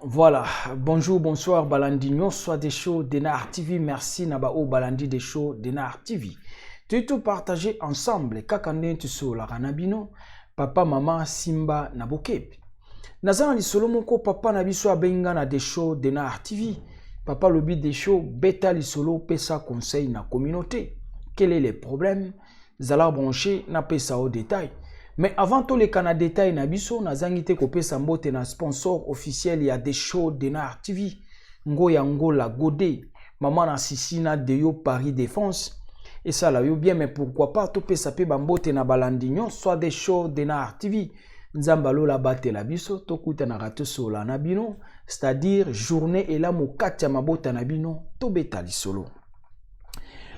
Voilà, bonjour, bonsoir, Balandinho, soit des shows d'Enar TV, merci Nabao Balandi des shows d'Enar TV. Tout partagé ensemble, kakande tu so la ranabino, papa, maman, Simba, Nabokepi. Nazan li solo moko papa nabiso abenga na des shows d'Enar TV. Papa lobi des shows, bêta li solo pesa conseil na communauté. Quel est le problème? Zala branché na pesa au détail. Mais avant tout les canaux détails nabiso nazangite ko pesa mbote na sponsor officiel ya des shows d'Enar TV. Ngoya Ngola Godé, maman na Sisina Deyo Paris Défense. Et ça là yo bien mais pourquoi pas to pesa pe bambote na Balandinho soit des shows d'Enar TV. Nzambalo la bate la biso to kuta na rato sola na bino, c'est-à-dire journée et la mokati ya mabota na bino to betali solo.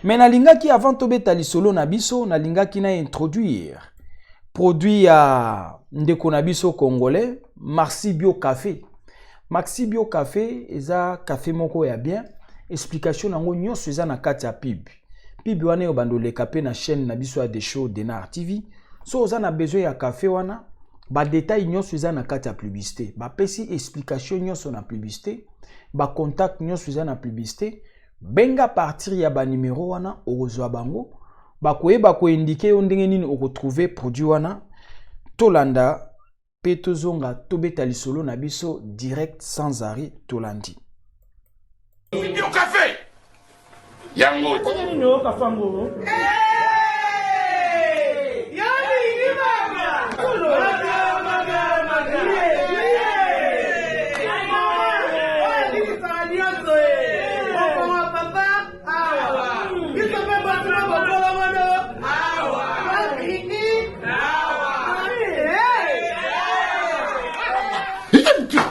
Mais nalingaki avant to betali solo na biso nalingaki na introduire produit ya ndeko na biso congolais Maxi Bio Café. Maxi Bio Café eza café moko ya bien. Explication nango nyonso eza na kati ya pub. Pub wana yo bandole kapé na chaîne na biso ya des shows d'Enar TV. So oza na besoin ya café wana ba détail nyonso eza na kati ya publicité. Ba pesi explication nyonso na publicité. Ba contact nyonso eza na publicité. Benga partir ya ba numéro wana okozwa bango. Bakoyeba ko indiquer yo ndenge nini okotrouver produit wana tolanda pe tozonga tobeta lisolo na biso direct sans arrêt tolandi. Bio café yango no kafango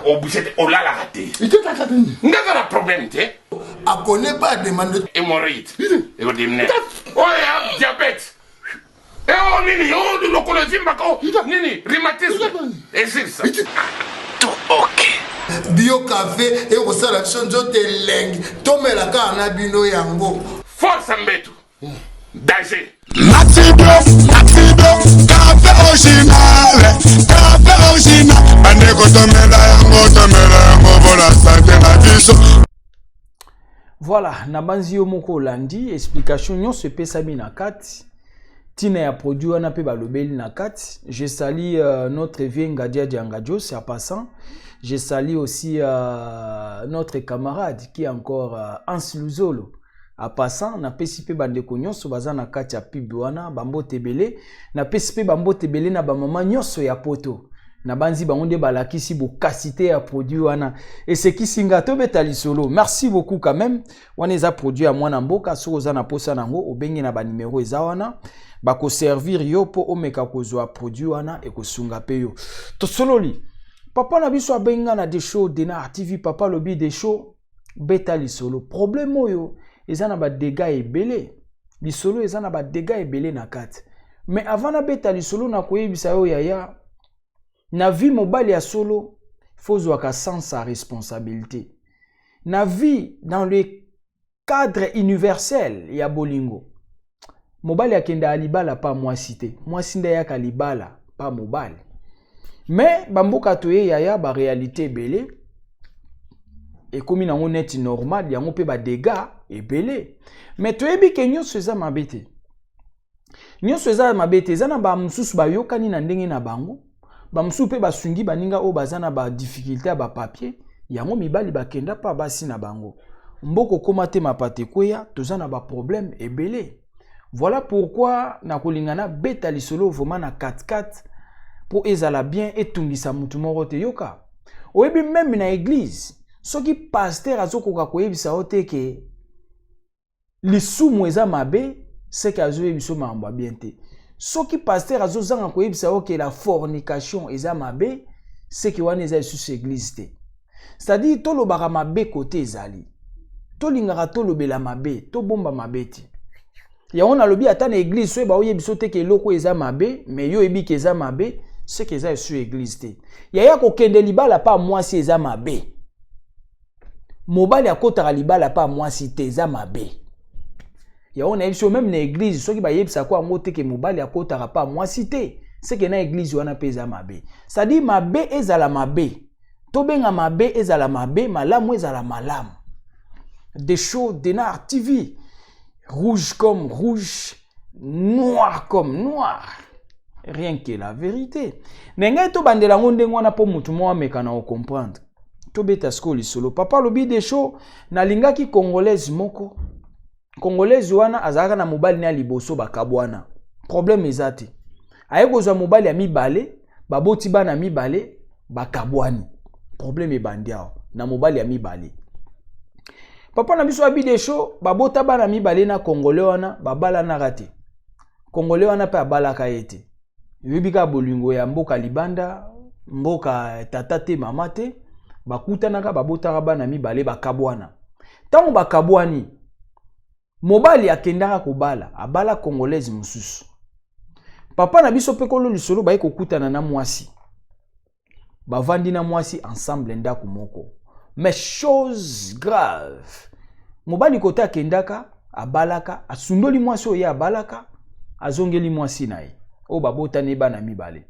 obligé on l'a raté. Il te l'a raté. N'a pas de problème, tu sais. A connaît pas demande Hémorroïde. Et on dit oh ya diabète. Et on nini on de l'oncologie mbako. Nini rhumatisme. Et c'est ça. Tout OK. Bio Café et au sala chonjo te leng. Tomela ka na bino yango. Force mbetu. Danger. Maxi Bio, café original, bandeko tomela yango pour la santé na biso. Voilà, nabanzi yo moko landi explication nyonso pesa bi na kati. Tina ya produit wana pe balobeli na kati. Je salue notre vieux Ngadia Diangadio, c'est en passant. Je salue aussi notre camarade qui est encore Hans Luzolo. A passant na pesi pe bandeko nyonso baza na kati ya pub wana bambo tebele na pesi pe bambo tebele na ba mama nyonso ya poto na banzi bango nde balakisi bokasite ya produit wana et ce qui singa to betali solo. Merci beaucoup quand même. Wana eza produit ya mwana mboka so oza na posa nango obengi na ba numéro eza wana bako servir yo po omeka kozwa produit wana e kosunga pe yo to sololi. Papa na biso abenga na des shows d'Enar TV. Papa lobi des shows betali solo problème oyo ezana ba dégâts ebele. Lisolo ezana ba dégâts ebele na kati. Mais avant na beta lisolo na koyebisa yo yaya na vie mobile ya solo faut zwaka sans sa responsabilité. Na vie dans le cadre universel ya bolingo. Mobile ya kenda alibala pas moi cité. Moi sinda ya kalibala pas mobile. Mais bamboka toye yaya ba réalité ebele. Et comme il est net normal, il y a un peu de dégâts et belé. Mais tu es bien que nous faisons ma bête. Nous faisons ma bête. Zana ba msusu ba yokani na ndenge na bango. Ba msusu pe ba sungi ba ninga o bazana ba difficulté ba papier. Yango mibali ba kenda pa basi na bango. Mboko komate mapate kweya, tozana ba problème et belé. Voilà pourquoi na kolingana beta lisolo vraiment na 4-4 pour ezala bien et tungisa mutu moko te yoka. Oyebi même na église. Ce qui pasteur azokoka koyebisa ote ke lisumu eza mabe c'est que azoyebisa mambo bien te. Ce qui pasteur azozanga koyebisa oke la fornication eza mabe c'est que wana eza sous église te. C'est-à-dire to lobaka mabe côté ezali. To lingaka to lobela mabe, to bomba mabe te. Ya on a lobi ata na église so ba oyebiso te ke eloko eza mabe, mais yo ebi ke eza mabe, c'est que eza sous église te. Ya ko kende libala pa mwasi eza mabe. Mobali akotaka libala pa mwasi te eza mabe. Ya on a ebiso même na église soki ba yebisa ko ngo te ke mobali akotaka pa mwasi te, c'est que na église wana pe eza mabe. Ça dit mabe ezala mabe. To benga mabe ezala mabe, malamu ezala malamu. Des shows d'Enar TV. Rouge comme rouge, noir comme noir. Rien que la vérité. Nengai to bandela ngonde ngwana po mutu mo amekana o comprendre. To beta skoli solo. Papa lobi des shows na lingaki congolaise moko. Congolaise wana azaka na mobali na liboso bakabwana. Problème ezati. Aye kozwa mobali ya mibale, baboti bana mibale, bakabwani. Problème ebandiao na mobali ya mibale. Papa na biso abi des shows, babota bana mibale na congolais wana, babala na rate. Congolais wana pe abalaka ete. Yebika bolingo ya mboka libanda, mboka tata te mama te, bakutanaka babota bana mibale bakabwana. Tango bakabwani, mobali akendaka kobala, abala congolaise mususu. Papa na biso pe kolo lisolo baye kokutana na mwasi. Bavandi na mwasi ensemble ndako moko. Mais chose grave. Mobali kote akendaka, abalaka, asundoli mwasi oye abalaka, azongeli mwasi na ye. O babota neba na mibale.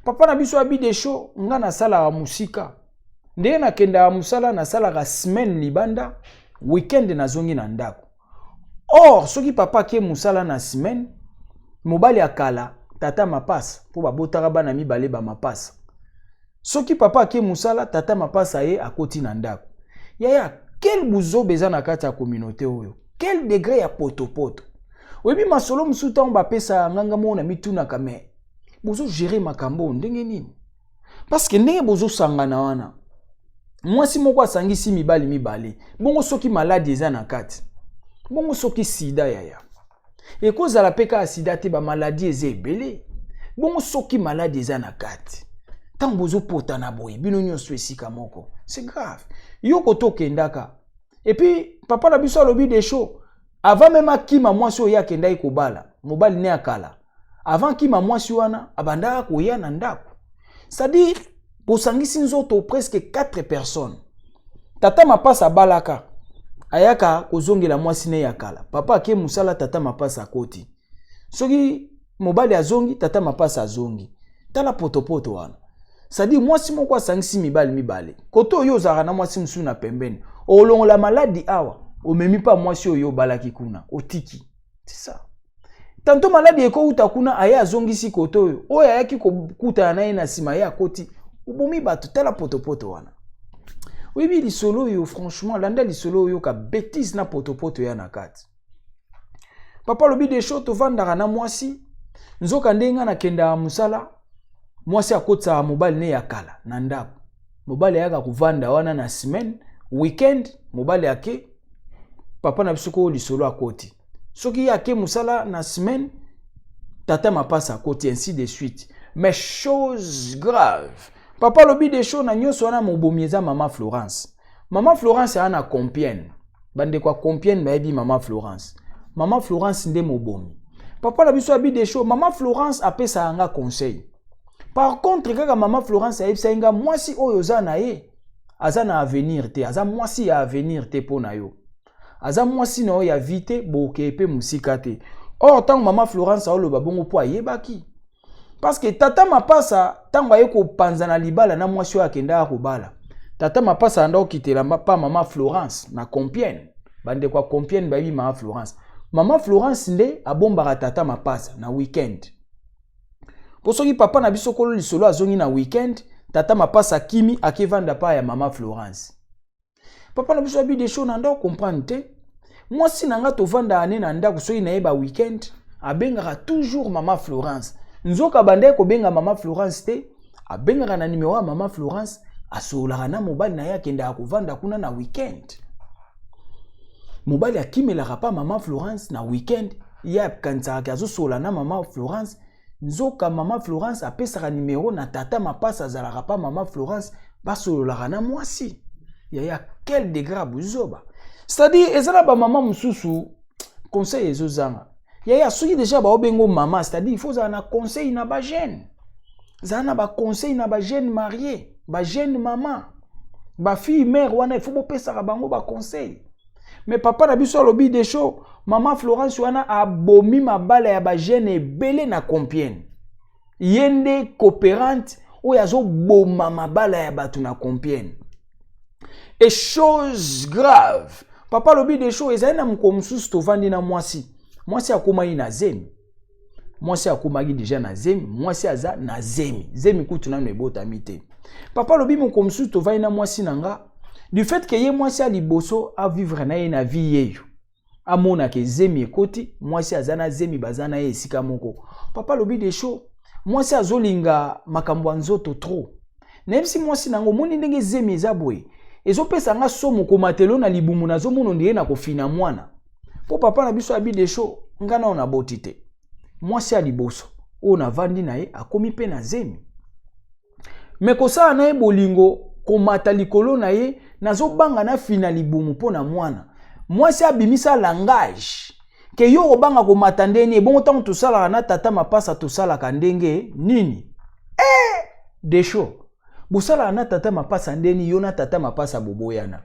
Papa na biso abi des shows, nga na sala wa musika. Ndenge na kenda wa musala na sala ka semaine libanda, weekend na zongi na ndako. Or, soki papa ke musala na semaine, mobali akala, tata mapasa, po babota bana mibale ba mapasa. Soki papa ke musala, tata mapasa ye akoti na ndako. Yaya, quel bouzo beza na kati ya communauté oyo? Quel degré ya poto-poto? Webi masolo msuta mba pesa nganga mona mituna kame. Bozo gérer makambo ndenge nini? Parce que ndenge bozo sangana wana. Mwasi moko asangisi mibali. Bongo soki maladi eza na kati. Bongo soki sida yaya. E kozala peka sida te ba maladi eza ebele. Bongo soki maladi eza na kati. Tant bozo pota na boye, bino nyonso esika moko. C'est grave. Yo koto kendaka. Et puis, papa na biso alobi des shows. Avant même akima mwasi oya kenda ikobala. Mobali ne akala. Avant kima mwasi wana, abandaka koya na ndako. C'est-à-dire, bosangisi nzoto presque 4 personnes. Tata mapasa balaka. Ayaka kozongela mwasi ne yakala. Papa ake musala tata mapasa koti. Soki mobali azongi, tata mapasa azongi. Tala poto wana. C'est-à-dire, mwasi moko asangisi mibale. Koto oyo ozaka na mwasi musu na pembeni. Olongola maladi awa. Omemi pa mwasi oyo balaki kuna. Otiki. C'est ça. Tanto maladi eko uta kuna aya azongisi koto oyo. Oyo ayaki kuta na ye na sima ya koti. Ubomi bato tala poto wana. Webi lisolo yo franchement landa lisolo yo ka bêtise na poto ya na kati. Papa lobi des shows to vandaka na mwasi. Nzoka ndenga na kenda musala. Mwasi akotsa mobali ne yakala na ndako. Mobali yaka kuvanda wana na semaine, weekend, mobali yake papa na biso lisolo akoti. Soki yake musala na semaine, tata mapasa akoti ainsi de suite. Mais chose grave. Papa lobi des shows na nyoso wana mobomieza mama Florence. Mama Florence ana Compiègne. Bande kwa Compiègne baebi mama Florence. Mama Florence nde mobomi. Papa na biso abi des shows, mama Florence apesa anga conseil. Par contre, kaka mama Florence a yebisa inga mwasi oyo za na ye. Aza na avenir te, aza mwasi ya avenir te po na yo. Aza mwasi na yo ya vite boke pe musika te. Or tango mama Florence oloba bongo po ayebaki. Parce que tata mapasa tango ayeko panza na libala na mwasi oyo akenda akobala. Tata mapasa anda okitela pa mama Florence na Compiègne. Bande kwa Compiègne bayi mama Florence. Mama Florence nde abombaka tata mapasa na weekend. Posoki papa na biso kolo lisolo azongi na weekend, tata mapasa kimi akevanda pa ya mama Florence. Papa na biso abi des shows na ndo comprendre te. Mwasi nanga tovanda ane na ndako soki na yeba weekend, abengaka toujours mama Florence. Nzoka bande ko benga mama Florence te, abengaka na numéro ya mama Florence, asolaka na mobali na ya kenda akovanda kuna na weekend. Mobali akimelaka pa mama Florence na weekend, ya kantsaka azosola na mama Florence. nzoka mama Florence apesaka numéro na tata mapasa azalaka pa mama Florence basololaka na mwasi. Yaya quel degré buzoba. C'est-à-dire ezala ba mama mususu conseil ezozanga. Yaya soki déjà ba obengo mama, c'est-à-dire il faut za na conseil na ba jeune. Za na ba conseil na ba jeune marié, ba jeune maman. Ba fille mère wana il faut bopesaka bango ba conseil. Mais papa na biso lobi des show, maman Florence wana abomi mabala ya ba jeune ebele na Compiègne. Yende coopérante ou yazo boma mabala ya batu na Compiègne. Et chose grave, papa lobi des show ezali na mkomsusu tovandi na mwasi. Mwasi akomaki na zemi. Mwasi akomaki déjà na zemi, mwasi aza na zemi. Zemi kutu na ebotami te. Papa lobi mkomsusu tovandi na mwasi nanga. Du fait que ye mwasi a liboso a vivre na ye na vie yeyo. Amona ke zemi ekoti, mwasi azana zemi bazana ye esika moko. Papa lobi des show, mwasi azolinga makambo nzoto trop. Même si mwasi nango moni ndenge zemi ezabwe, ezopesa nga somo komatelo na libumu na zomono ndiye na kofina mwana. Po papa na biso abi des show, ngana ona botite. Mwasi a liboso, o na vandi na ye akomi pe na zemi. Mekosa na ye bolingo komata likolo na ye nazobanga na fina libumu pona mwana. Mwasi abimisa langage ke yo obanga komata ndeni bongo tango tosala na tata mapasa tosala ka ndenge nini des show bosala na tata mapasa ndeni yo na tata mapasa boboyana.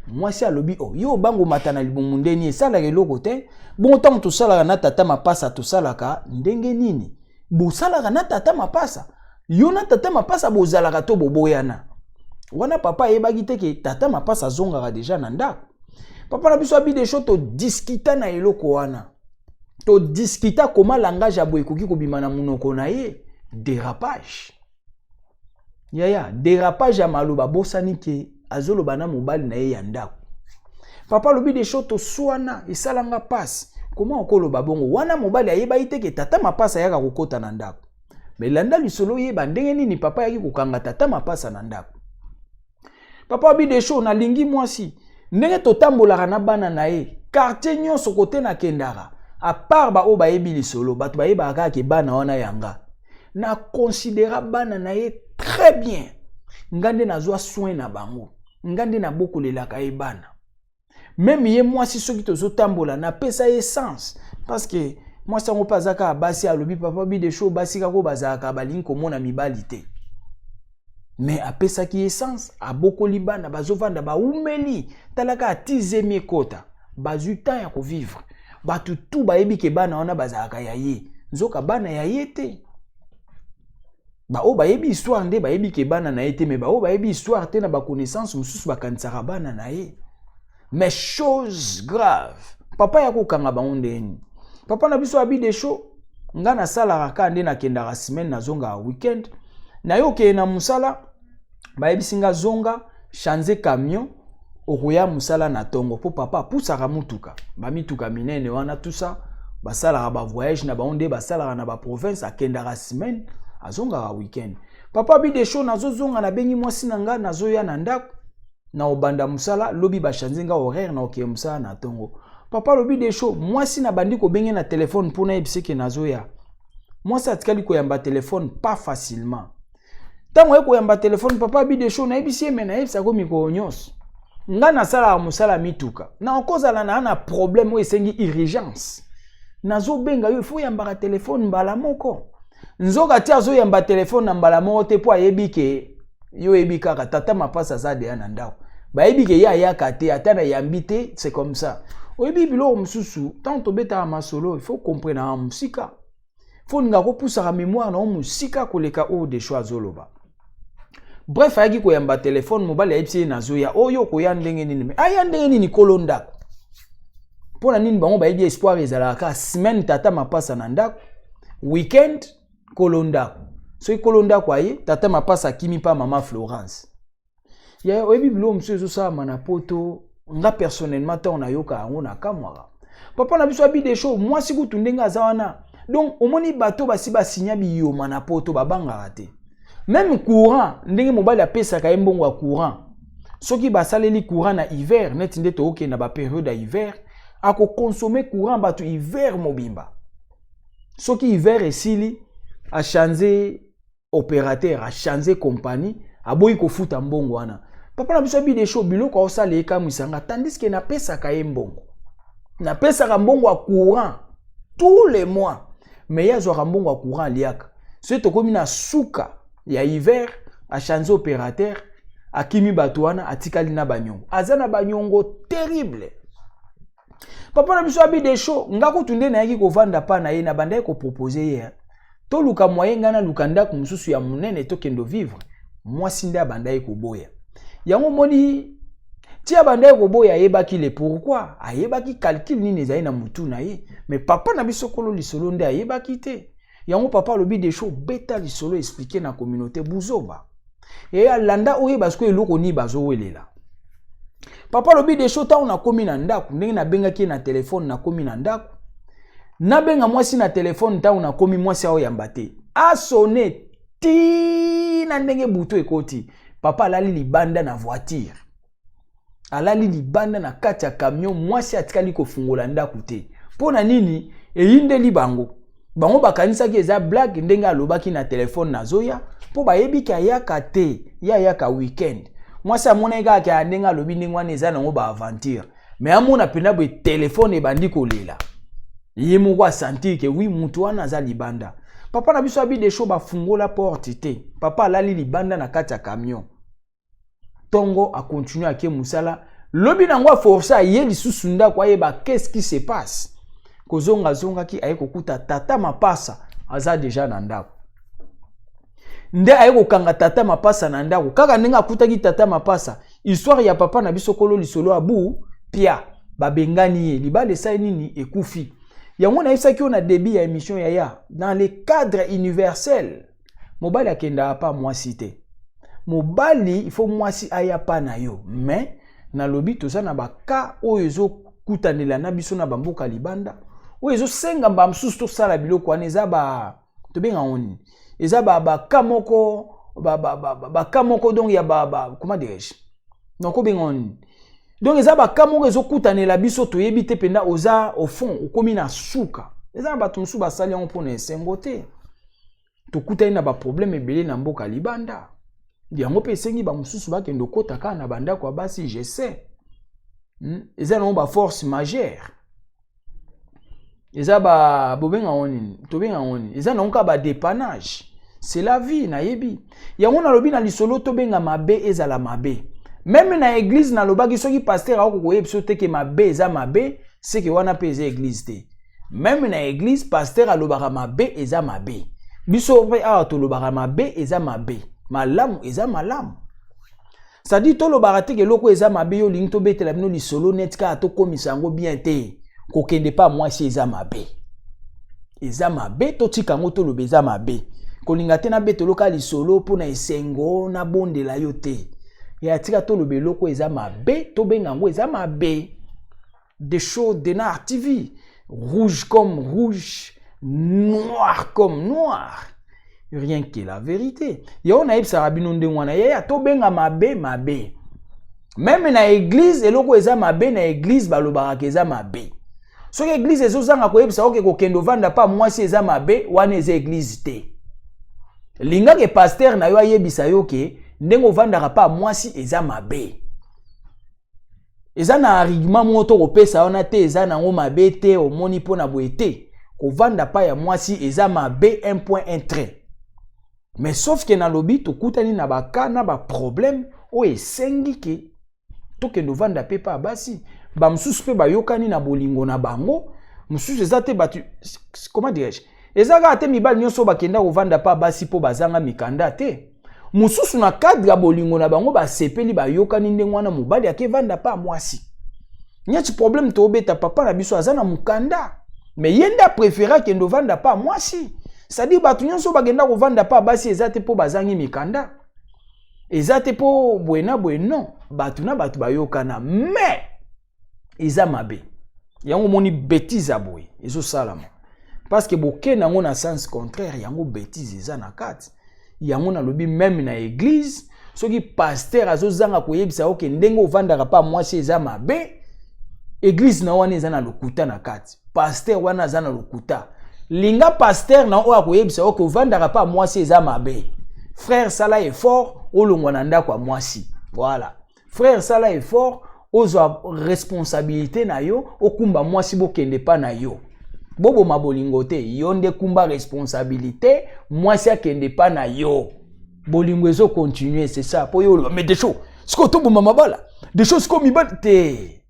Mwasi alobi oh yo bango mata na libumu ndeni esala eloko te bongo tango tosala na tata mapasa tosala ka ndenge nini bosala na tata mapasa yo na tata mapasa bozala to boboyana. Wana papa yebaki te ke tata mapasa zongaka déjà na ndako. Papa na biso abi des choses to discuta na eloko wana. To discuta comment langage abo ekoki kobima na munoko na ye. Dérapage. Yaya, dérapage ya maloba bosani ke azoloba na mobali na ye ya ndako. Papa lobi des choses to swana esalanga passe. Comment okoloba bongo wana mobali ayeba te ke tata mapasa yaka kokota na ndako. Mais landa lisolo yeba ndenge nini papa yaki kokanga tata mapasa na ndako. Papa abi des choses na lingi mwasi. Ndenge totambolaka na bana na ye. Quartier nyonso kote na kendara. A part ba o ba yebi lisolo. Batu ba yeba kaka bana wana yanga. Na considéra bana na ye très bien. Ngande na zwa soin na bango. Ngande na bokolelaka ye bana. Même ye mwasi soki tozo tambola na pesa ye sens. Parce que mwasi ngo pazaka basi alobi papa abi des choses basi kako bazaka balingi komona mibali te. Mais apesa ki essence aboko libana bazovanda ba umeli talaka atizemi kota bazuta ya ko vivre batu tu ba yebi ke bana wana bazaka ya ye nzoka bana ya yete ba o ba yebi histoire nde ba yebi ke bana na yete mais ba o ba yebi histoire te na ba connaissance mususu ba kansaka bana na ye. Mais chose grave papa ya ko kanga ba ondeni papa na biso abi des show ngana sala ka nde na kendaka semaine na zonga weekend. Na yo ke na musala bayebisinga zonga chanze camion okoya musala na tongo po papa pusaka mutuka ba mituka minene wana tout ça basala ba voyage na ba onde basala na ba province akendaka semaine azonga weekend. Papa bi des show nazo zonga na bengi mwasi nanga nazo ya na ndako na obanda musala lobi ba chanze nga horaire na oke musala na tongo. Papa lobi des show mwasi na bandi ko bengi na téléphone pona ebiseke nazo ya. Mwasi atikali ko yamba téléphone pas facilement. Tango eko yamba téléphone papa bi des show na ebisi me na ebisa ko miko nyos. Nga na sala musala mituka. Na okozala na problème o esengi urgence. Nazo benga yo faut yamba téléphone mbala moko. Nzoka ti azo yamba téléphone na mbala moko te po ayebi ke yo ebika ka tata mapasa za de na ndako. Ba yebi ke ya kate ata na yambi te c'est comme ça. Oyebi bilo mususu tant to beta masolo il faut comprendre na musika. Faut nga ko poussa mémoire na musika koleka o de choix zoloba. Bref, ayaki ko yamba téléphone mobile ayipsi na zoya oyo ko ya ndenge nini me aya ndenge nini kolonda pona nini bango ba yebi espoir ezalaka semaine tata mapasa na ndako weekend kolonda so kolonda kwa ye tata mapasa kimi pa mama Florence ya oyebi bilo msusu sa mana poto nga personnellement ta on ayoka yango na kamwaka papa na biso abi des show moi siku tundenga zawana donc omoni bato basi basinya biyo mana poto babanga raté. Même courant, ndenge mobali apesa ka mbongo courant. Soki basaleli courant na hiver, net nde to oke na ba période ya hiver, ako consommer courant batu hiver mobimba. Soki hiver esili, a changé opérateur, a changé compagnie, a boyi ko futa mbongo wana. Papa na biso bi de show biloko osala eka musanga tandis que na pesa ka mbongo. Na pesa ka mbongo a courant tous les mois. Mais ya zo ka mbongo a courant liaka. So to komi na suka ya hiver a changé opérateur, a kimi batwana atikali na banyongo. Azana banyongo terrible. Papa na biso abi de show ngako tunde na yaki ko vanda pa na ye na banda ko proposer hier. To luka moyen ngana lukanda ku mususu ya munene to kendo vivre. Moi sinda banda ye ko boya. Yango moni tia banda ye ko boya yebaki le pourquoi ayebaki calcul ni nezai na mutu na ye. Mais papa na biso kolo lisolo nde ayebaki te. Yango papa lobi de show beta lisolo expliquer na communauté buzoba. Et alanda oye basko eloko ni bazo welela. Papa lobi de show ta on a komi na ndaku ndenge na benga ki na téléphone na komi na ndaku. Na benga mwasi na téléphone ta on a komi mwasi ao yambate. A sonné ti na ndenge buto ekoti. Papa alali libanda na voiture. Alali libanda na kati ya camion mwasi atikali ko fungola ndaku te. Pona nini eyinde libango. Bango bakanisa ki eza blague ndenge alobaki na téléphone na zoya po bayebiki ayaka te ya yaka weekend. Mwasi amona kaka ya ndenge alobi ndenge wana eza nango ba aventure. Mais amona pena bo téléphone ebandi kolela. Ye moko sentir que oui mutu wana aza libanda. Papa na biso abi de show ba fungola porte te. Papa alali libanda na kati ya camion. Tongo a continué à ke musala. Lobi nango a forcer ye lisusu ndako ayeba qu'est-ce qui se passe. Kozonga zonga ki aye kokuta tata mapasa aza déjà na ndako. Nde aye kokanga tata mapasa na ndako. Kaka ndenge akutaki tata mapasa. Histoire ya papa na biso kolo lisolo abu pia babengani ye libale sa nini ekufi. Yango na yebisaki on a début ya émission ya dans le cadre universel. Mobali akenda pa mwasi te. Mobali il faut mwasi aya pa na yo. Mais na lobi toza na baka oyo ezo kutanela na biso na bamboka libanda. Oyo ezo senga ba msusu to sala biloko wana eza ba to benga oni. Eza ba kamoko ba kamoko donc ya ba comment dirais-je? Donc ko benga oni. Donc eza ba kamoko ezo kutanela biso to yebi te penda oza au fond okomi na suka. Eza ba tumsu ba sali on pona sengote. To kutana na ba problème ebele na mboka libanda. Yango pe sengi ba mususu ba kendo kota ka na banda kwa basi je sais. Eza no ba force majeure. Eza ba bobenga oni, to benga oni. Eza no ka ba dépannage. C'est la vie na yebi. Yango na lobi na lisolo to benga mabe ezala mabe. Même na église na lobaki soki pasteur a ko yebso te ke mabe eza mabe, c'est que wana pe eza église te. Même na église pasteur a lobaka mabe eza mabe. Biso pe a to lobaka mabe eza mabe. Malamu eza malamu. Ça dit to lobaka te ke loko eza mabe yo lingi to betela bino lisolo net ka to komisa ngo bien te. Ko kende pa mwasi eza mabe. Eza mabe to tika ngo to lobe eza mabe. Ko linga te na betelo ka lisolo pona esengo na bondela yo te. Ya tika to lobe loko eza mabe to benga ngo eza mabe. Des choses de Nar TV. Rouge comme rouge, noir comme noir. Rien que la vérité. Yo na yebisa rabino ndengwana ya to benga mabe mabe. Même na église eloko eza mabe na église balobaka eza mabe. So que église ezozanga ko yebisa oke ko kendo vanda pa mwasi eza mabe wana eza église te. Linga ke pasteur na yo ayebisa yo ke ndengo vandaka pa mwasi eza mabe. Eza na argument moto ko pesa ona te eza na ngo mabe te omoni pona boete. Ko vanda pa ya mwasi eza mabe 1.1 trait. Mais sauf que na lobi to kutani na baka na ba problème o esengi ke to ke no vanda pe pa basi ba msusu pe ba yokani na bolingo na bango msusu ezate batu comment dirais-je ezaka te mibali nyonso bakenda ko vanda pa basi po bazanga mikanda te msusu na cadre ya bolingo na bango ba sepeli ba yokani ndengwana mobali ake vanda pa mwasi nyati problème to beta papa na biso azana mukanda mais yenda préféra ke ndo vanda pa mwasi. C'est-à-dire batu nyonso bagenda ko vanda pa basi ezate po bazangi mikanda. Ezate po buena bueno, batu na batu bayokana mais eza mabe. Yango moni bêtise aboy, ezo salama. Parce que boke nango na sens contraire, yango bêtise eza na kati. Yango na lobi même na église, soki pasteur azozanga ko yebisa oke ndenge ovandaka pa mwasi eza mabe, église na wana eza na lokuta na kati. Pasteur wana eza na lokuta. linga pasteur na oya koyebisa oko vandaka pa mwasi eza mabe. Frère sala effort olongwa na ndako ya mwasi. Voilà. Frère sala effort ozwa responsabilité na yo okumba mwasi bokende pa na yo. Bobo mabolingo te yo nde kumba responsabilité mwasi akende pa na yo. Bolingo ezo continuer c'est ça. Po yo mais des choses. Siko to boma mabala. Des choses comme ibal te.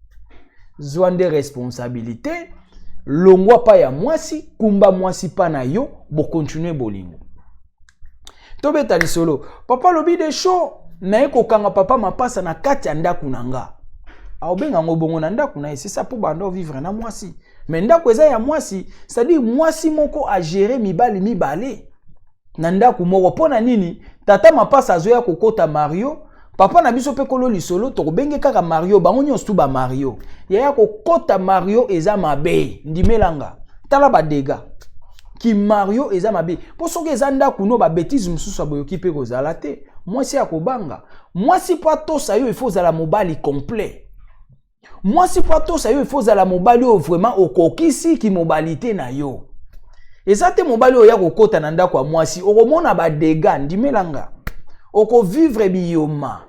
Zwande responsabilité longwa pa ya mwasi kumba mwasi pa na yo bo continuer bolingo. Tobeta lisolo. Papa lobi des choses na eko kanga papa mapasa na kati ya ndaku nanga. Aobenga ngobongo na ndaku na c'est ça pour bando vivre na mwasi. Mais ndaku eza ya mwasi, c'est-à-dire mwasi moko a gérer mibali mibale. Na ndaku moko pona nini? Tata mapasa azoya kokota Mario, papa na biso pe kolo lisolo to benge kaka Mario, bango nyonso tu ba Mario. Ya kokota Mario eza mabe, ndimelanga. Tala ba dega. Ki Mario eza mabe. Po soki eza ndaku no ba bêtise mususu aboyoki pe kozala te. Mwasi ya kobanga. Mwasi pa tosa yo il faut zala mobali complet. Mwasi pa tosa yo il faut zala mobali o vraiment okokisi ki mobilité na yo. Eza te mobali o ya kokota na ndako ya mwasi okomona ba dega ndimelanga. Oko vivre biyoma.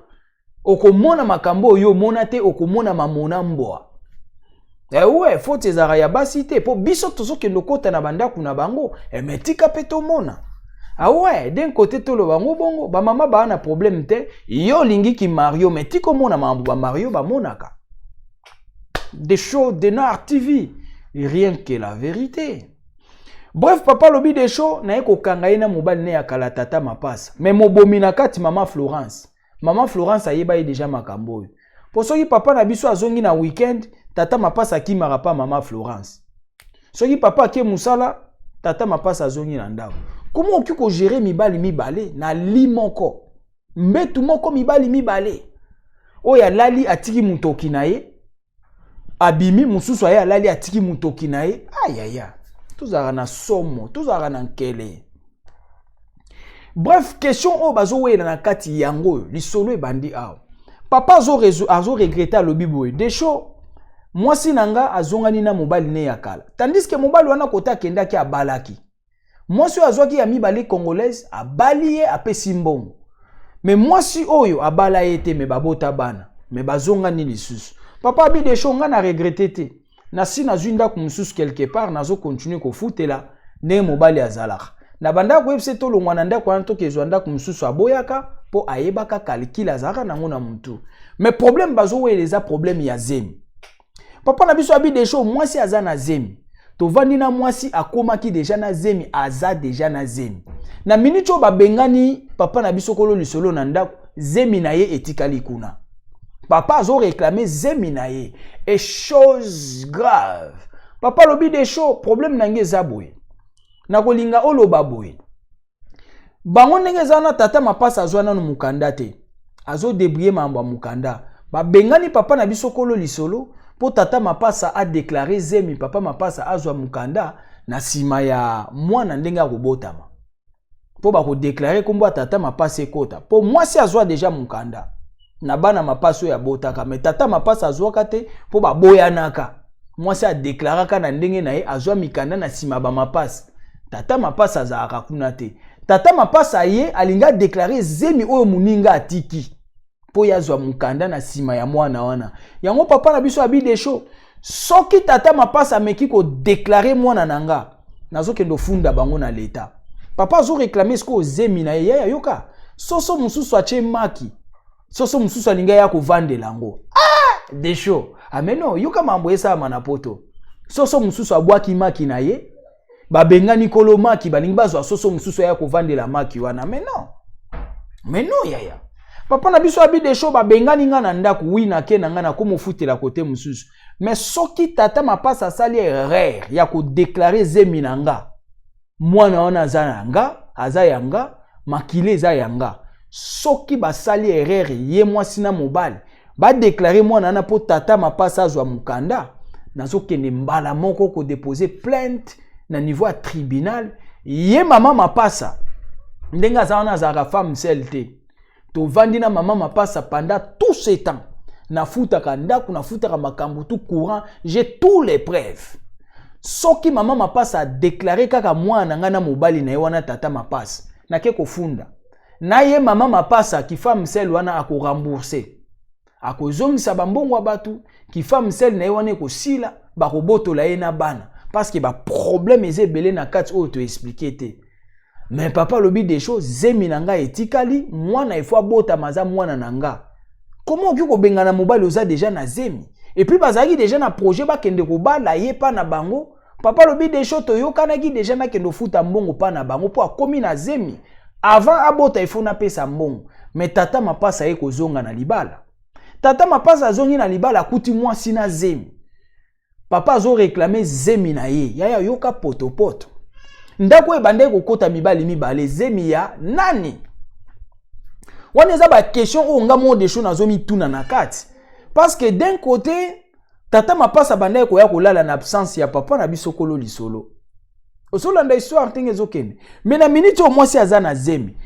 Okomona makambo yo mona te okomona mamona mbwa. Ouais, faut ezara ya basi te po biso tozo kendo kota na bandako na bango emetika pe to mona. Ah ouais, d'un côté tolo bango bongo ba mama ba na problème te yo lingi ki Mario metiko mona mambo ba Mario ba monaka. Des choses de Nord TV, rien que la vérité. Bref, papa lobi des choses na eko kangaina mobali ne akala tata mapasa. Mais mobomina kati mama Florence. Mama Florence ayeba déjà makambo. Pour soki papa na biso azongi na weekend, tata mapasa ki marapa mama Florence. Soki papa ke musala, tata mapasa azongi na ndako. Comment oki ko gérer mibali mibale na limoko? Mbetu moko mibali mibale. Oya lali atiki mutoki na ye. Abimi mususu aya lali atiki mutoki na ye. Ayaya. Tuzara na somo, tuzara na nkele. Bref, question o bazo wela na kati yango lisolo e bandi awo. Papa azo regretter lobi boye. Desho mwasi nanga azongani na mobali ne yakala. Tandis que mobali wana kota kenda ki abalaki. Mwasi azwaki ya mibali congolaise abali ye apesi mbongo. Mais mwasi oyo abala ete me babota bana. Me bazongani lisusu. Papa abi desho nga na regretter te. Na si na zwinda kumususu quelque part nazo continuer ko futela ne mobali azalaka. Na banda ko epse to longwa na ndako wana to kezwanda kumususu aboyaka po ayebaka calcul azaka nango na muntu. Mais problème bazo weleza problème ya zemi. Papa na biso abi desho mwasi aza na zemi. To vandi na mwasi akomaki deja na zemi aza deja na zemi. Na minute ba bengani papa na biso kolo lisolo na ndako zemi na ye etikali kuna. Papa azo réclamer zemi na ye. Et chose grave. Papa lobi des choses, problème nange zaboye. Na kolinga oloba boye. Bango ndenge zana tata mapasa azwana no mukanda te. Azo débrier mamba mukanda. Ba bengani papa na biso kolo lisolo po tata mapasa a déclaré zemi papa mapasa azwa mukanda na sima ya mwana ndenge akobotama. Po ba ko déclarer kombo tata mapasa ekota. Po mwasi azwa déjà mukanda. Na bana mapaso ya botaka mais tata mapasa azwaka te po ba boyanaka. Mwasi a déclaraka na ndenge na ye azwa mikanda na sima ba mapasa. Tata mapasa azaka kuna te. Tata mapasa ye alinga déclarer zemi oyo muninga atiki. Po yazwa mukanda na sima ya mwana wana. Yango papa na biso abi desho. Soki tata mapasa meki ko déclarer mwana nanga. Nazo kendo funda bango na leta. Papa zo réclamer sko zemi na ye ya yoka. Soso mususu ache maki. Soso mususu alinga ya kovandela ngo. Ah! Desho. Ameno, yoka mambo esa manapoto. Soso mususu abwaki maki na ye. Babengani kolo maki balingi bazwa soso mususu ya kovandela maki wana. Meno yaya. Papa na biso abi desho babengani nga na ndaku wi na ke na nga na komo futela kote mususu. Mais soki tata mapasa sali erreur ya ko déclarer zemi nanga. Mwana wana aza nanga, aza yanga, makile eza yanga. Soki basali erreur ye mwasi na mobali ba déclarer mwana na po tata mapasa azwa mukanda nazo kende mbala moko ko déposer plainte na niveau à tribunal ye mama mapasa ndenga za wana za femme seule te to vandi na mama mapasa pendant tout ce temps na futa kanda kuna futa ka makambo tout courant j'ai tous les preuves soki mama mapasa a déclaré kaka mwana nga na mobali na ye wana tata mapasa nake kofunda na ye mama mapasa kifa msel wana ako rembourser ako zongisa bambongo batu kifa msel na ye wana ekosila bakobotola ye na bana parce que ba problème ezebele na kati oyo to expliquer te. Mais papa lobi des choses zemi nanga etikali mwana ifo abota maza mwana nanga. Comment oki ko benga na mobali oza déjà na zemi? Et puis bazaki déjà na projet ba kende ko bala ye pa na bango. Papa lobi des choses to yokanaki déjà na kendo futa mbongo pa na bango po akomi na zemi. Avant abota ifo na pesa mbongo. Mais tata mapasa ye ko zonga na libala. Tata mapasa zongi na libala kuti mwasi na zemi. Papa zo réclamer zemi na ye. Yaya yoka poto poto. Ndako ebande kokota mibali mibale zemi ya nani? Wana eza ba question o nga mo de choses nazo mituna na kati. Parce que d'un côté tata mapasa bande ko ya kolala na absence ya papa na bisokolo lisolo. Osolanda histoire tinge zokende. Mais na minute au moins si aza na zemi.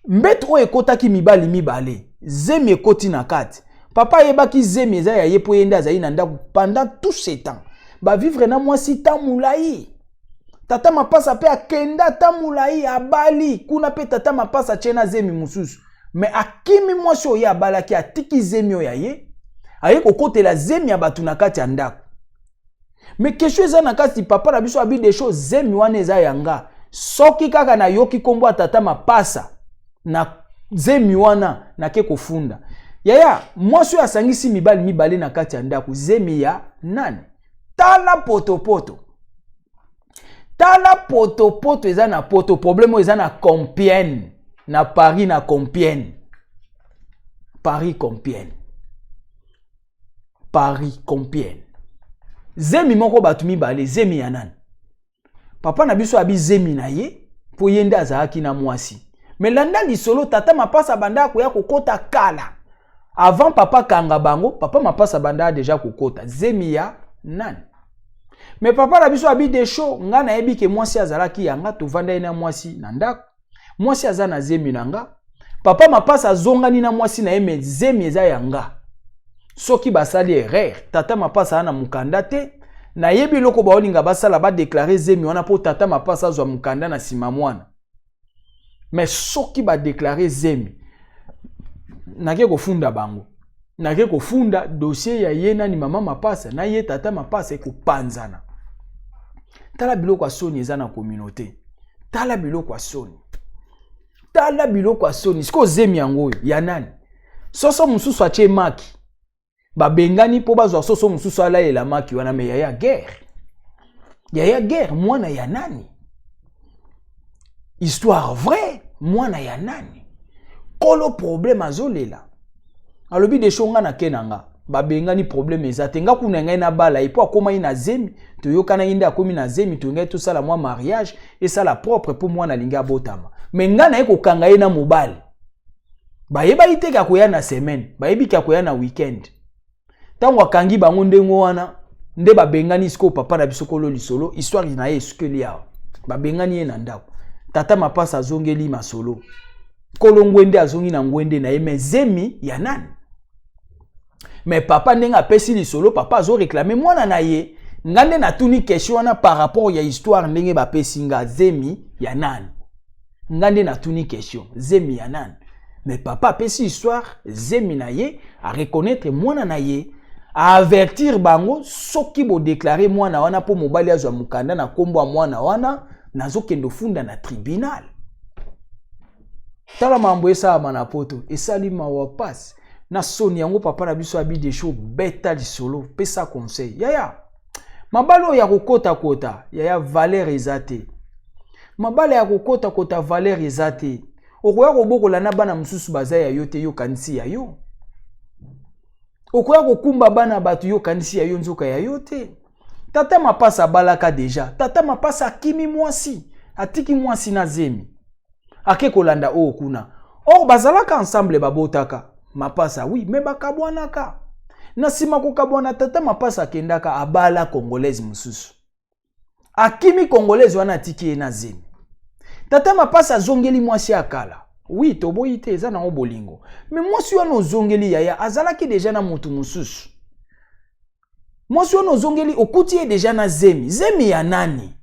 Mbet o ekotaki mibali mibale. Zemi ekoti na kati. Papa yebaki zemi eza ya ye po yenda azali na ndako pendant tout ce temps. Ba vivre na mwasi tamulai. Tata mapasa pe akenda tamulai abali kuna pe tata mapasa chena zemi mususu. Mais akimi mwasi oye abalaki atiki zemi oya ye. Aye kokotela zemi ya batu na kati ya ndako. Mais question eza na kati papa na biso abi des choses zemi wana eza yanga. Soki kaka na yoki kombo tata mapasa na zemi wana na ke kofunda. Yaya mwasi oyo asangisi mibali mibale na kati ya ndako zemi ya nani? Tala poto poto. Tala poto poto eza na poto problème eza na Compiègne na Paris na Compiègne. Paris Compiègne. Paris Compiègne. Zemi moko batu mibale zemi ya nani? Papa na biso abi zemi na ye po yenda azaki na mwasi. Mais landa lisolo tata mapasa banda ko ya kokota kala. Avant papa kanga bango, papa mapasa banda déjà kokota zemi ya nani? Mais papa na biso abi des show nga na yebi ke mwasi azalaki yanga to vanda ina mwasi na ndako. Mwasi aza na zemi nanga. Papa mapasa zonga ni na mwasi na yeme zemi eza yanga. Soki basali erreur, tata mapasa ana mukanda te. Na yebi loko baolinga basala ba déclarer zemi wana po tata mapasa zwa mukanda na sima mwana. Mais soki ba déclarer zemi nake kofunda bango. Nake kofunda dossier ya yena ni mama mapasa na ye tata mapasa ekopanzana. Tala biloko ya soni eza na communauté. Tala biloko ya soni. Tala biloko ya soni. Siko zemi yango ya nani? Soso mususu ache maki. Ba bengani po bazwa soso mususu ala ela maki wana me ya guerre. Ya guerre mwana ya nani? Histoire vraie mwana ya nani? Kolo problème azolela. Alobi de shonga na kenanga. Ba bengani problème ezate nga kuna ngai na bala ipo akoma ina zemi to yokana inde akomi na zemi to ngai to sala moi mariage et ça la propre pour moi na linga botama. Mais nga na eko kanga ye na mobali. Ba yeba iteka koya na semaine, ba yebi ka koya na weekend. Tango akangi bango ndengo wana nde ba bengani siko papa na bisokolo lisolo histoire na ye esukeli yawo. Ba bengani ye na ndako. Tata mapasa azongeli masolo. Kolongwende azongi na ngwende na ye mezemi ya nani? Mais papa ndenga pesi lisolo papa azo réclamer mwana na ye ngande na tuni question wana par rapport ya histoire ndenge ba pesinga zemi ya nani? Ngande na tuni question zemi ya nani? Mais papa pesi histoire zemi na ye a reconnaître mwana na ye a avertir bango soki bo déclarer mwana wana po mobali azwa mukanda na kombo mwana wana nazo kendo funda na tribunal. Tala mambo esa mana poto esali mawapasi na soni yango papa na biso abi des choses beta lisolo pesa conseil yaya mabalo ya kokota kota yaya valeur ezate mabala ya kokota kota valeur ezate okoya kobokola na bana mususu baza ya yo te yo kanisi ya yo okoya kokumba bana batu yo kanisi ya yo nzoka ya yo te tata mapasa balaka deja tata mapasa akimi mwasi atiki mwasi na zemi ake kolanda o kuna or bazalaka ensemble babotaka mapasa oui mais bakabwanaka na sima kokabwana tata mapasa kendaka abala congolaise mususu akimi congolaise wana atiki na zemi tata mapasa zongeli mwasi akala oui toboyi te eza na obolingo mais mwasi wana ozongeli yaya azalaki deja na mutu mususu Moi si on ozongeli okuti déjà na zemi. Zemi ya nani?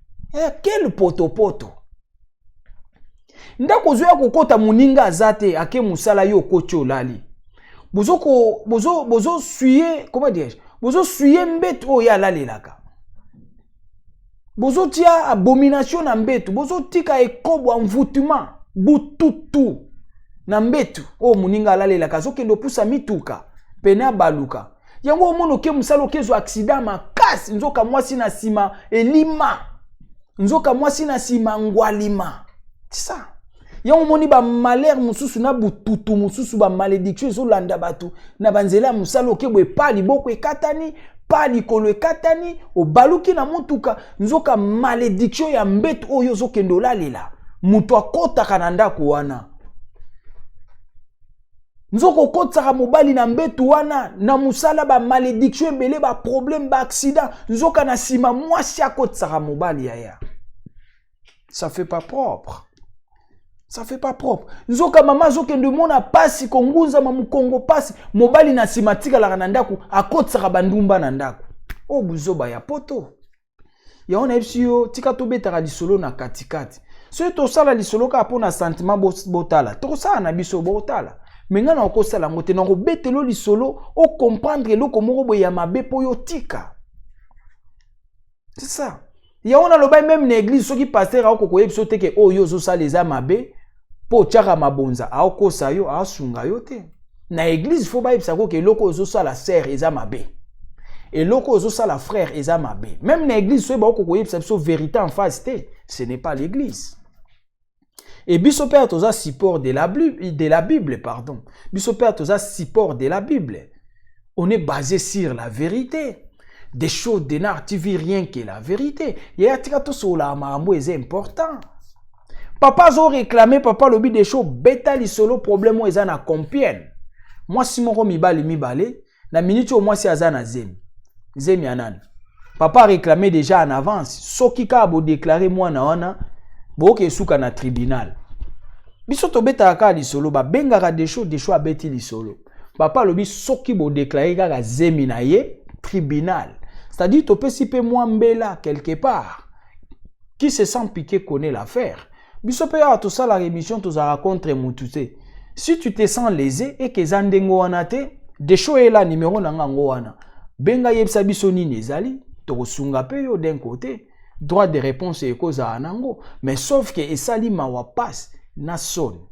Quel poto. Ndako zoya kokota muninga azate ake musala yo kocho lali. Bozo suye, comment dire? Bozo suye mbetu o ya lalelaka. Bozo tia abomination na mbetu. Bozo tika ekobo envoûtement. Bututu na mbetu. O muninga lalelaka. Zoke ndo pusa mituka. Pena baluka. Yango mono ke musalo kezo accident makasi. Nzoka mwasi na sima elima. Nzoka mwasi na sima ngwalima. C'est ça. Yango moni ba malheur mususu na bututu mususu ba malédiction zo landa batu na banzela musalo ke bwe pali boko ekatani pali kolo ekatani o baluki na mutuka nzoka malédiction ya mbetu oyo zo kendo lalela mutu akota na ndako wana nzoko kotaka mobali na mbetu wana na musala ba malédiction ebele ba problème ba accident nzoka na sima mwasi akotaka mobali yaya. Ça fait pas propre. Ça fait pas propre. Nzoka mama zoke ndemona pasi kongunza mamukongo pasi mobali na simatika la nandaku akotsaka bandumba na ndako. O buzoba ya poto. Ya ona epsio tika tobetaka lisolo na katikati. So to sala lisolo ka pona sentiment botala. To sala na biso botala. Menga na okosala ngote na kobetelo lisolo o comprendre loko moko boye ya mabe po yo tika. C'est ça. Ya ona loba même na église soki pasteur akoko yebso teke o yo zo sala les amabe po tchaka mabonza aokosa yo asunga yo te. Na église faut ba yebsa ko ke loko zo sala sœur eza mabe. Et loko zo sala frère eza mabe. Même na église so ba okoko yebsa so vérité en face te, ce n'est pas l'église. Et biso père toza support de la Bible, pardon. Biso père toza support de la Bible. On est basé sur la vérité. Des choses de n'art, tu vis rien que la vérité. Il y a tout sur la mambo, c'est important. Papa zo réclamé, papa lobi des choses, bêta li solo problème ou ezana Compiègne. Moi si mon mibale, na minute au moins si azana zemi anan. Papa réclamé déjà en avance. Soki ka bo déclarer moi na wana, bo ke suka na tribunal. Biso to beta ka li solo ba bengaka des choses abeti li solo. Papa lobi soki bo déclarer ka zemi na ye tribunal. C'est-à-dire, tu peux si peu moins mbela quelque part. Qui se sent piqué connaît l'affaire. Bisope ya tout ça la rémission tu as raconté mutute. Si tu te sens lésé et que zandengo wanate, des choses est là numéro nango wana. Benga yebsa biso ni nezali, to sunga pe yo d'un côté, droit de réponse et cause à anango, mais sauf que esali mawa passe na son.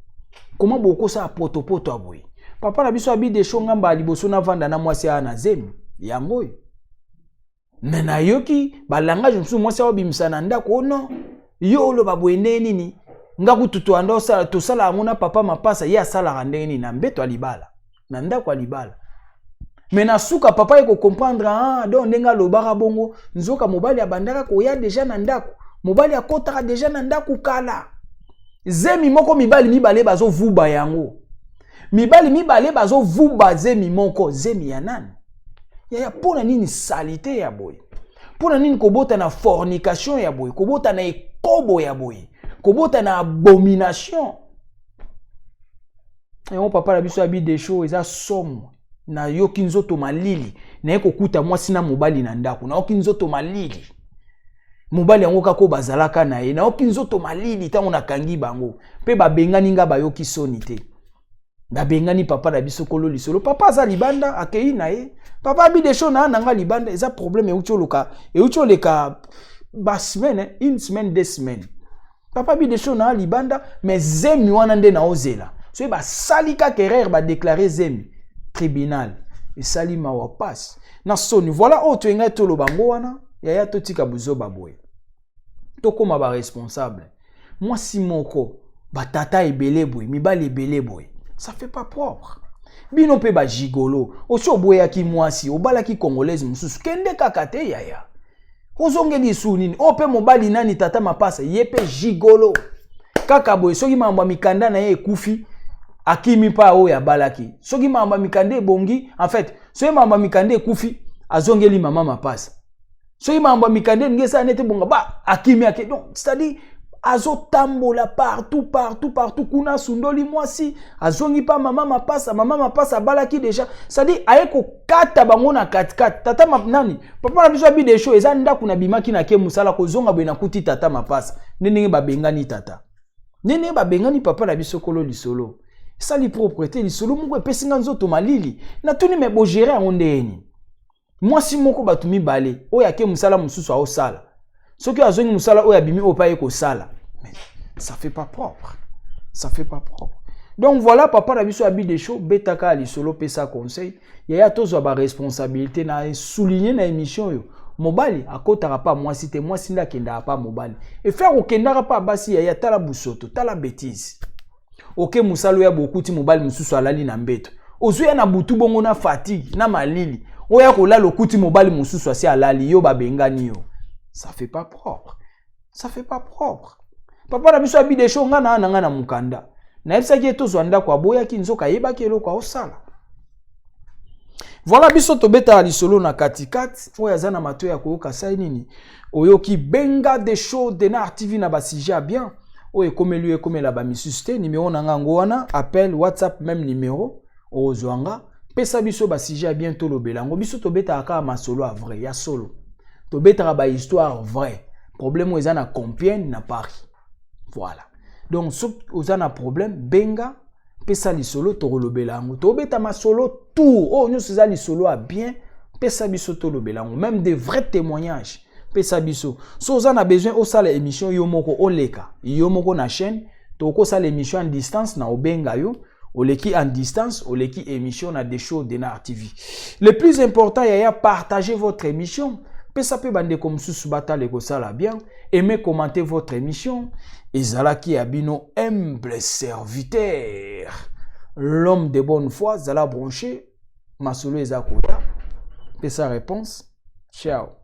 Comment beaucoup ça poto aboui. Papa na biso abi des choses ngamba liboso na vanda na mwasi ana zemi. Yango. Mais na yoki ba langage msu mwasi obimisa na ndako no. Yo lo babwene nini? Ngaku tutu ando sala to sala ngona papa mapasa ya sala rande nini na mbeto alibala. Na ndako alibala. Mais na suka papa eko comprendre donc ndenga lobaka bongo nzoka mobali abandaka ko ya déjà na ndako. Mobali akotaka déjà na ndako kala. Zemi moko mibali mibale bazo vuba yango. Mibali mibale bazo vuba zemi moko zemi ya nani? Ya pona nini salite ya boy. Pona nini kobota na fornication ya boy, kobota na ekobo ya boy, kobota na abomination. Et mon papa la biso abi des choses eza somme na yoki nzoto malili na eko kuta mwasi na mobali na ndako na yoki nzoto malili. Mobali yango kako bazalaka na ye na yoki nzoto malili tango na kangi bango pe babengani nga bayoki soni te. Babengani papa la biso kolo lisolo papa za libanda akei na ye. Papa abi des choses na nanga libanda eza problème eucholeka ba semaine, une semaine, 2 semaines. Papa abi des choses na libanda mais zemi wana nde na ozela. So ba salika querer ba déclarer zemi tribunal et sali mawa passe. Na soni voilà auto nga tolo bango wana yaya to tika buzoba boy. To koma ba responsable. Moi si moko ba tata ebele boy, mibali ebele boy. Ça fait pas propre. Bino pe ba gigolo. Oso boya ki mwasi, obala ki congolaise mususu kende kakate yaya. Ozongeli sunini, ope mobali nani tata mapasa, yepe gigolo. Kaka boy soki mamba mikanda na ye ekufi, akimi pa o ya balaki. Soki mamba mikande bongi, en fait, soki mamba mikande ekufi, azongeli mama mapasa. Soki mamba mikande ngesa nete bonga ba akimi ake. Donc, c'est-à-dire azo tambola partout kuna sundoli mwasi azongi pa mama mapasa balaki déjà ça dit aye ko kata bango na 4-4 tata nani papa na biso abi des choses eza ndako na bimaki na ke musala ko zonga boye na kuti tata mapasa nini babengani tata nini babengani papa na biso kolo lisolo ça li propriété lisolo moko epesinga nzoto malili na tuni me bo gérer yango ndeni mwasi moko batumi bale oya ke musala mususu ao sala soki azongi musala oya bimi opaye ko sala mais ça fait pas propre. Ça fait pas propre. Donc voilà, papa na biso abi des choses, betaka ali solo pesa conseil. Yaya tozo ba responsabilité na souligner na émission yo. Mobali akotaka pa mwasi te mwasi nda kenda pa mobali. Et faire okendaka pa basi yaya tala busoto, tala bêtise. OK musalo ya bokuti mobali mususu alali na mbeto. Ozuya na butu bongo na fatigue na malili. Oya kola lokuti mobali mususu asi alali yo babengani yo. Ça fait pas propre. Ça fait pas propre. Papa na biso abi des choses ngana na mukanda. Na yebisa ki to zwanda kwa boya ki nzoka yeba ki eloko osala. Voilà biso to beta lisolo na katikati oya zana mato ya koyoka sai nini. Oyoki benga des choses de na TV na ba sujet bien. Oye komelu e komela ba misuste numéro na ngango wana appel WhatsApp même numéro ozwanga pesa biso ba sujet bien to lobelango biso to beta aka masolo a vrai ya solo. To beta ba histoire vrai. Problème oza na Compiègne na Paris. Voilà. Donc, si vous avez un problème, benga, pesa li solo, toro lobelango. To beta ma solo tout. Oh, nous sommes li solo à bien, pesa biso to lobelango. Même des vrais témoignages, pesa biso. Si vous avez besoin, au sale émission, yomoko oleka. Yomoko na chaîne, toko sale émission en distance, na obenga yo. Oleki en distance, oleki émission na des shows de Nar TV. Le plus important, yaya, partagez votre émission. Pesa pe bande comme sous batale ko sala bien. Aimez commenter votre émission. Ezalaki abino humble serviteur. L'homme de bonne foi, zala branché. Masolo ezakota. Pesa réponse. Ciao.